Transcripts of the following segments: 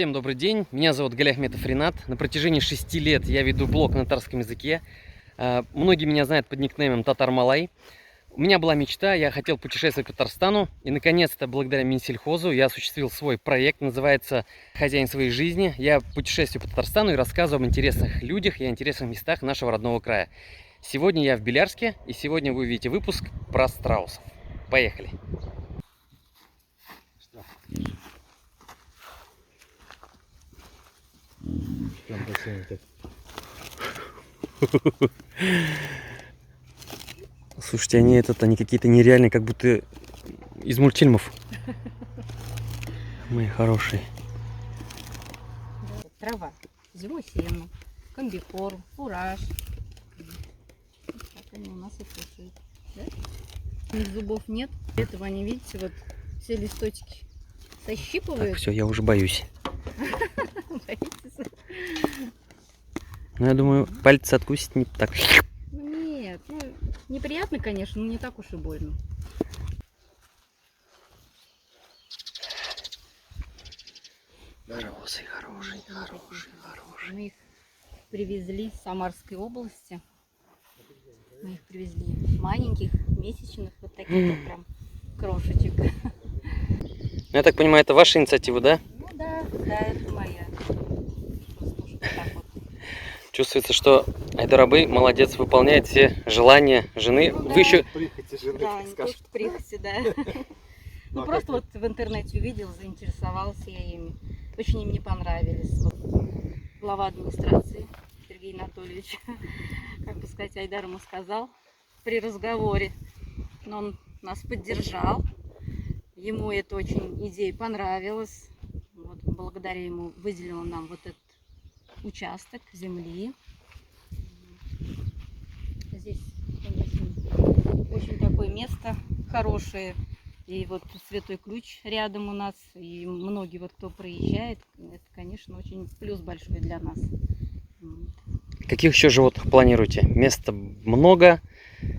Всем добрый день, меня зовут Галия Ахметов Ринат. На протяжении 6 лет я веду блог на татарском языке. Многие меня знают под никнеймом Татар Малай. У меня была мечта, я хотел путешествовать по Татарстану. И наконец-то, благодаря Минсельхозу, я осуществил свой проект, называется «Хозяин своей жизни». Я путешествую по Татарстану и рассказываю об интересных людях и интересных местах нашего родного края. Сегодня я в Белярске, и сегодня вы увидите выпуск про страусов. Поехали! Слушайте, они какие-то нереальные, как будто из мультфильмов. Мои хорошие. Трава, зимой сено, комбикорм, фураж. Так они у нас и кушают. Да? У них зубов нет. Этого они, видите, вот все листочки сощипывают. Все, я уже боюсь. Боитесь? Ну, я думаю, пальцы откусить не так. Нет, неприятно, конечно, но не так уж и больно. Хороший. Мы их привезли из Самарской области. Мы их привезли маленьких, месячных, вот таких вот прям крошечек. Я так понимаю, это ваша инициатива, да? Ну да, это моя. Просто уж вот так вот. Чувствуется, что Айдарабей молодец, выполняет все желания жены. Ну, Вы да. еще... Прихоти жены, Да, так не то, скажем. что прихоти, да. Ну, просто вот в интернете увидел, заинтересовался я ими. Очень им мне понравились. Вот глава администрации Сергей Анатольевич, как бы сказать, Айдар ему сказал при разговоре. Но он нас поддержал. Ему эта очень идея понравилась. Вот, благодаря ему выделил он нам вот этот участок земли. Здесь, конечно, очень такое место хорошее. И вот Святой Ключ рядом у нас. И многие, вот кто проезжает, это, конечно, очень плюс большой для нас. Каких еще животных планируете? Места много.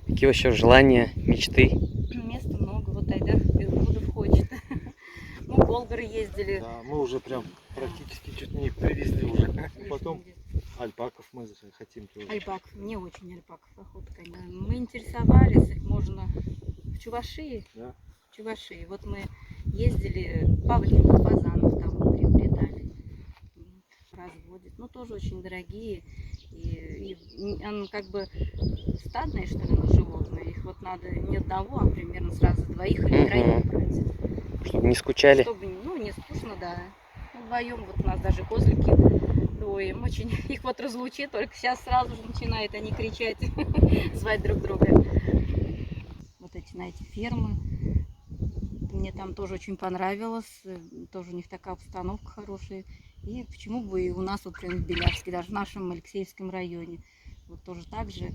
Какие еще желания, мечты? Места много. Вот Айдар Белгудов хочет. Мы в Болгары ездили. Да, мы уже прям практически чуть не привезли уже. Потом альпаков мы хотим тоже. Альпак. Мне очень альпаков охота, конечно. Мы интересовались, их можно в Чувашии. Да. В Чувашии. Вот мы ездили, павлинов, фазанов там приобретали. Разводят. Ну, тоже очень дорогие. И он как бы стадные, что ли, животные. Их вот надо не одного, а примерно сразу двоих или троих брать. Чтобы не скучали. Чтобы, не скучно, да. Ну, вдвоем вот у нас даже козлики доим. Очень их вот разлучи, только сейчас сразу же начинают они кричать, звать друг друга. Вот эти, знаете, фермы. Мне там тоже очень понравилось. Тоже у них такая обстановка хорошая. И почему бы и у нас вот прям в Белярске, даже в нашем Алексеевском районе, вот тоже так же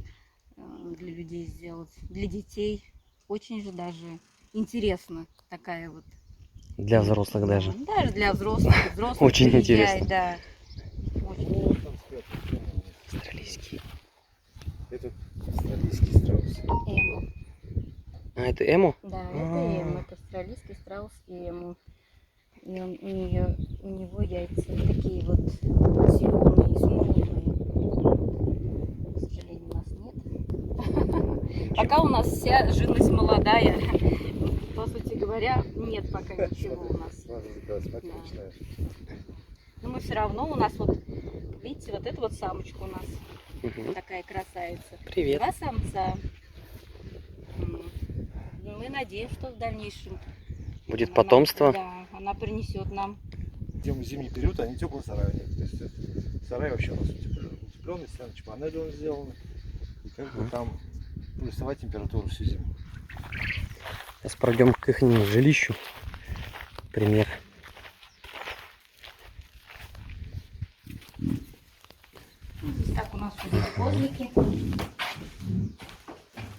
для людей сделать, для детей. Очень же даже интересно такая вот. Для взрослых даже. Даже для взрослых. Очень приезжает, интересно. да. Очень. Вот там спят. Австралийский. Этот австралийский страус. Эму. А, это Эму? Да, это эму. Это австралийский страус эму. И у него яйца такие вот зеленые, изумрудные. К сожалению, у нас нет. Пока у нас вся живность молодая. По сути говоря, нет пока ничего у нас. Смотри, начинаешь. Но мы все равно, у нас вот, видите, вот эта вот самочка у нас. Угу. Такая красавица. Привет. 2 самца. Мы надеемся, что в дальнейшем Будет потомство. Да, она принесет нам. Зимний период, они теплые сараи. То есть сарай вообще у нас утепленный, стеночки панели сделаны. И как бы там плюсовая температура всю зиму. Сейчас пройдем к их жилищу. Пример. Здесь так у нас уже козлики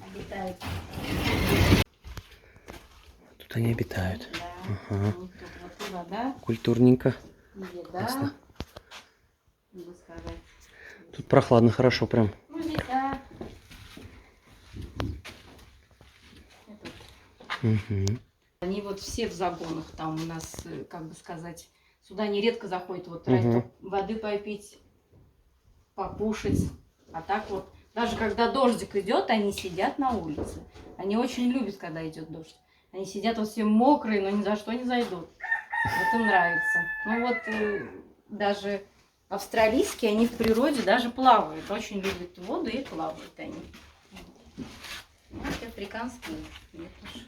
обитают. Тут они обитают. Да. Ага. У них тут вот и вода, Культурненько. и еда. Классно. Надо сказать. Тут прохладно, хорошо прям. Ну, здесь, да. Угу. Они вот все в загонах, там у нас, как бы сказать, Сюда они редко заходят вот Мгм. воды попить, покушать. А так вот, даже когда дождик идет, они сидят на улице. Они очень любят, когда идет дождь. Они сидят вот все мокрые, но ни за что не зайдут. Вот им нравится. Ну вот даже австралийские, они в природе даже плавают. Очень любят воду и плавают они. Вот африканские нет уж.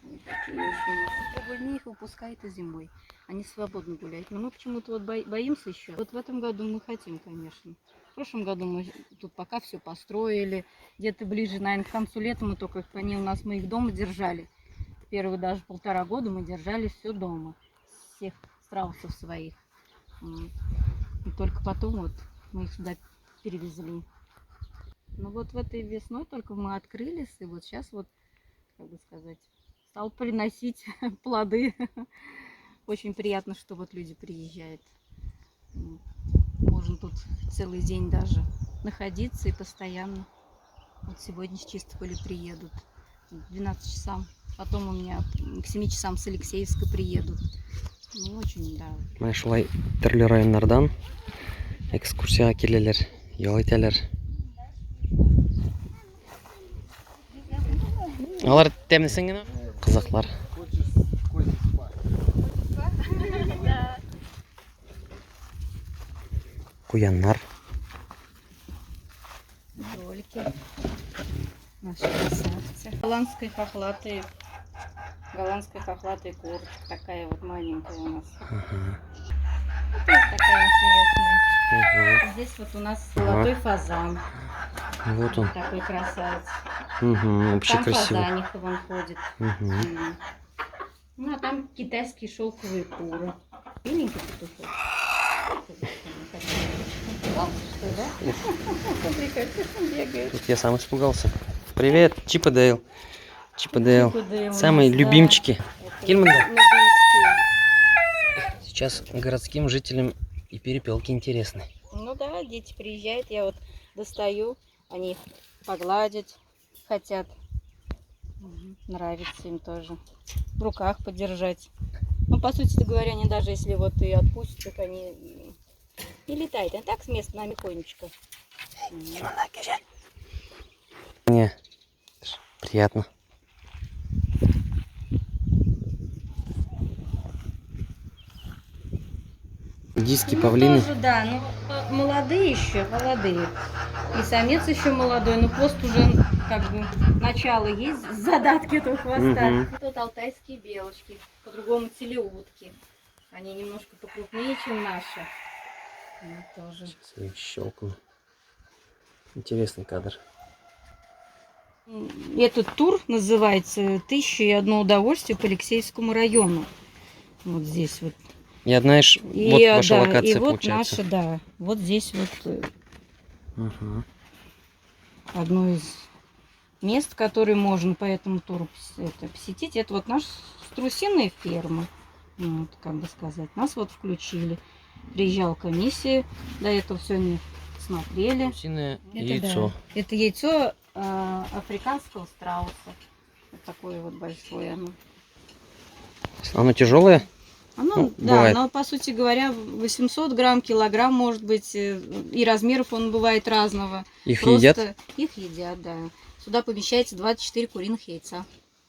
Они такие очень. Больнее их выпускают и зимой. Они свободно гуляют. Но мы почему-то вот боимся еще. Вот в этом году мы хотим, конечно. В прошлом году мы тут пока все построили. Где-то ближе, наверное, к концу лета мы только они у нас, мы их дома держали. Первые даже 1,5 года мы держали все дома. Всех страусов своих. И только потом вот мы их сюда перевезли. Ну вот в этой весной только мы открылись. И вот сейчас вот, как бы сказать, стал приносить плоды. Очень приятно, что вот люди приезжают. Можно тут целый день даже находиться и постоянно. Вот сегодня с Чистополя приедут к 12 часам. Потом у меня к 7 часам с Алексеевска приедут. Ну, очень, да. Мына шулай түрлі райондардан экскурсияға келелер, ял етелер. Алар тәмлесең генә? Қызықлар. Куяннар. Кролики. Наши красавцы. Голландская хохлатая курочка. Такая вот маленькая у нас. Ага. Тоже такая интересная. Ага. Здесь вот у нас золотой фазан. Вот он. Такой красавец. Вообще Там красиво. фазаниха вон ходит. Ну, а там китайские шелковые куры. Миленький петушок. Что, да? Бегает. Тут я сам испугался. Привет, Чип и Дейл. Чип и Дейл. Чип и Дейл у Самые нас, любимчики. Это Кельманда. нудистские. Сейчас городским жителям и перепелки интересны. Ну да, дети приезжают, я вот достаю, они погладить хотят. Нравится им тоже. В руках подержать. Ну, по сути говоря, они даже если вот и отпустят, так они не летают. Они так с места на тихонечко. Мне приятно. Диски, Ну, павлины. тоже, да, ну молодые еще, молодые. И самец еще молодой, но хвост уже как бы начало есть, задатки этого хвоста. Мгм. Тут алтайские белочки, по-другому телеутки. Они немножко покрупнее, чем наши. Ну, тоже. Сейчас я их щелкну. Интересный кадр. Этот тур называется «1001 удовольствие по Алексеевскому району». Вот здесь вот. Я, знаешь, И, вот ваша да, локация и вот получается. наша, да. Вот здесь вот Ага. одно из мест, которые можно по этому туру посетить. Это вот наша страусиная ферма. Вот, как бы сказать. Нас вот включили. Приезжала комиссия. До этого все они смотрели. Гусиное Это яйцо. да. Это яйцо африканского страуса. Вот такое вот большое оно. Оно тяжелое? Оно, Ну, да, бывает. оно, по сути говоря, 800 грамм, килограмм может быть. И размеров он бывает разного. Их Просто едят? Их едят, да. Сюда помещается 24 куриных яйца.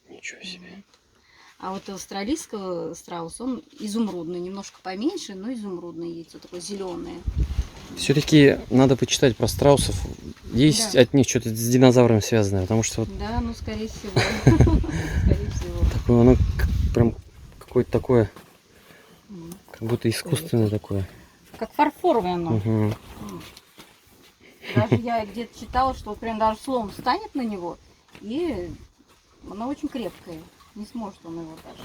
Ничего себе. А вот у австралийского страуса, он изумрудный, немножко поменьше, но изумрудное яйцо, такое зеленое. Все-таки надо почитать про страусов. Есть Да. от них что-то с динозаврами связанное, потому что вот Да, ну скорее всего. Скорее всего. такое, оно прям какое-то такое, М. как будто искусственное такое. Как фарфоровое оно. Мгм. Даже я где-то читала, что вот прям даже слон встанет на него, и оно очень крепкое. Не сможет он его даже.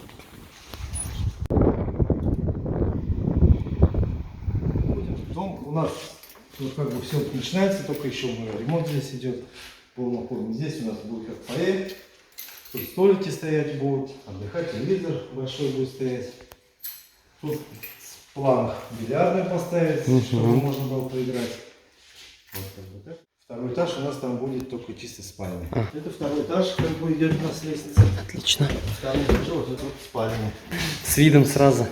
Входим в дом. У нас тут как бы все начинается, только еще ремонт здесь идет полным ходом. Здесь у нас будет как фойе. Тут столики стоять будут, отдыхать, телевизор большой будет стоять. Тут в планах бильярдную поставить, Мгм. чтобы можно было поиграть. Вот как бы так. Второй этаж у нас там будет только чисто спальня. А. Это второй этаж, как бы идет у нас лестница. Отлично. Второй этаж, вот это вот спальня. С видом сразу.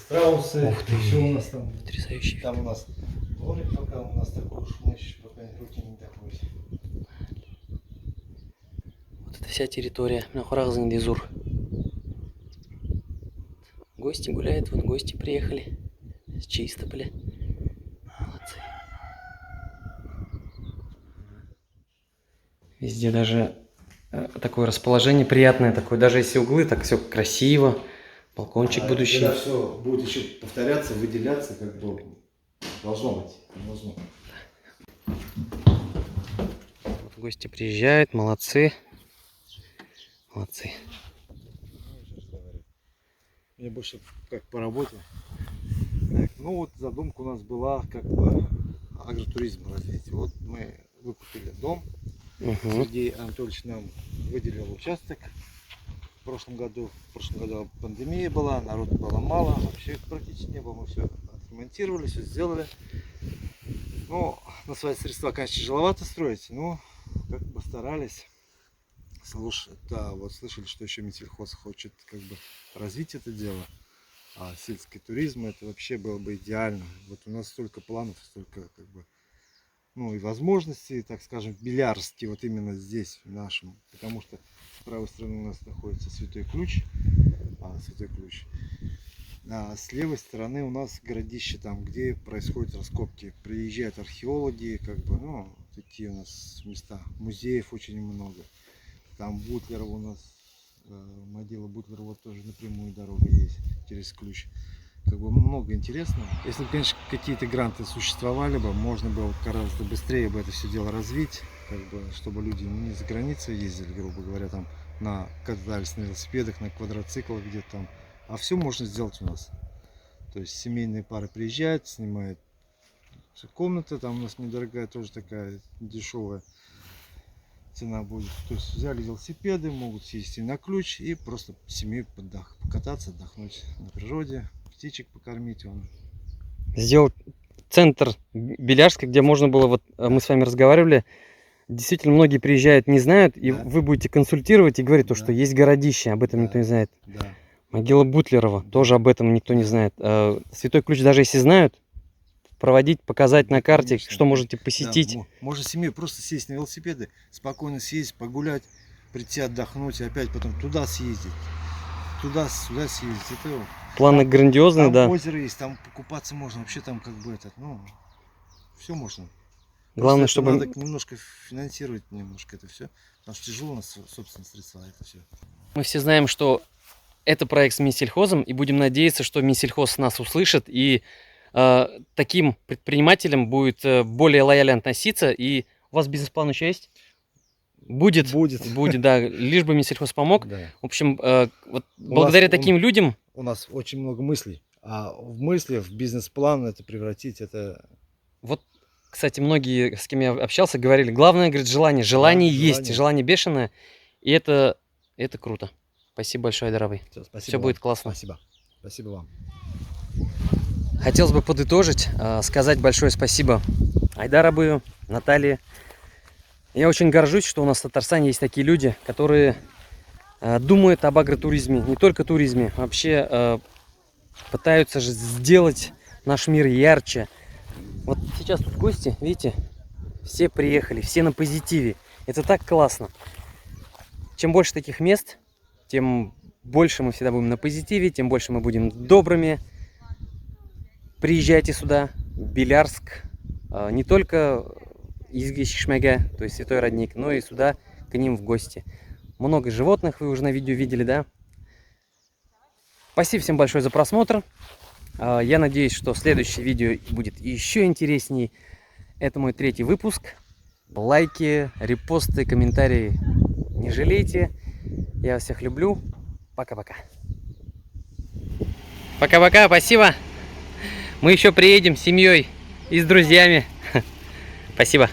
страусы, Ух ты. все у нас там. Потрясающий. Там у нас дворик пока у нас такой уж мощь, пока руки не доходят. Вот это вся территория. Нахуразен-Дезур. Гости гуляют, вон гости приехали. С Чистополя. Молодцы. Везде даже такое расположение приятное такое. Даже если углы, так все красиво. Балкончик будущий. Когда все будет еще повторяться, выделяться, как бы должно быть. Должно. Вот гости приезжают, молодцы. Молодцы. Мне больше как по работе. Так, ну вот задумка у нас была как бы агротуризм развить. Вот мы выкупили дом. Угу. Сергей Анатольевич нам выделил участок в прошлом году. В прошлом году пандемия была, народу было мало, вообще практически не было. Мы все отремонтировали, все сделали. Ну, на свои средства, конечно, тяжеловато строить, но как бы старались. Слушай, да, вот слышали, что еще Минсельхоз хочет как бы развить это дело. А сельский туризм это вообще было бы идеально. Вот у нас столько планов, столько как бы, ну и возможностей, так скажем, в Белярске, вот именно здесь, в нашем. Потому что с правой стороны у нас находится Святой Ключ. А с левой стороны у нас городище, там, где происходят раскопки. Приезжают археологи, как бы, ну, такие у нас места. Музеев очень много. Там Бутлерова у нас, могила Бутлерова тоже напрямую дорога есть через Ключ. Как бы много интересного. Если бы, конечно, какие-то гранты существовали бы, можно было гораздо быстрее бы это все дело развить, как бы, чтобы люди не за границу ездили, грубо говоря, там катались на велосипедах, на квадроциклах где-то там. А все можно сделать у нас. То есть семейные пары приезжают, снимают комната, там у нас недорогая, тоже такая дешевая цена будет. То есть взяли велосипеды, могут съездить на Ключ и просто семьей покататься, отдохнуть на природе, птичек покормить. Сделал центр Белярска, где можно было, вот мы с вами разговаривали, действительно многие приезжают, не знают, и Да. вы будете консультировать и говорить, Да. что есть городище, об этом Да. никто не знает. Да. Могила Бутлерова, тоже об этом никто не знает. Святой Ключ, даже если знают, проводить, показать на карте, Конечно, что можете посетить. Да, можно семьей просто сесть на велосипеды, спокойно съездить, погулять, прийти отдохнуть, и опять потом туда съездить, туда-сюда съездить. Это, Планы грандиозные, там да. озеро есть, там покупаться можно, вообще там как бы все можно. Главное, Просто чтобы... надо немножко финансировать немножко это все, потому что тяжело у нас собственные средства это все. Мы все знаем, что это проект с Минсельхозом, и будем надеяться, что Минсельхоз нас услышит, и таким предпринимателям будет более лояльно относиться. И у вас бизнес-план еще есть? Будет, да, лишь бы Минсельхоз помог. Да. В общем, вот благодаря таким людям... У нас очень много мыслей, а в мысли, в бизнес-план это превратить, это... Вот, кстати, многие, с кем я общался, говорили, главное, говорит, желание. Желание Да, есть, желание. желание бешеное, и это круто. Спасибо большое, Даровый. Все будет классно. Спасибо. Спасибо вам. Хотелось бы подытожить, сказать большое спасибо Айдарабую, Наталье. Я очень горжусь, что у нас в Татарстане есть такие люди, которые думают об агротуризме, не только туризме, вообще пытаются же сделать наш мир ярче. Вот сейчас тут гости, видите, все приехали, все на позитиве. Это так классно. Чем больше таких мест, тем больше мы всегда будем на позитиве, тем больше мы будем добрыми. Приезжайте сюда, Белярск, не только из Шишмяга, то есть Святой Родник, но и сюда к ним в гости. Много животных вы уже на видео видели, да? Спасибо всем большое за просмотр. Я надеюсь, что следующее видео будет еще интереснее. Это мой 3-й выпуск. Лайки, репосты, комментарии не жалейте. Я вас всех люблю. Пока-пока. Пока-пока, спасибо. Мы еще приедем с семьей и с друзьями. Спасибо.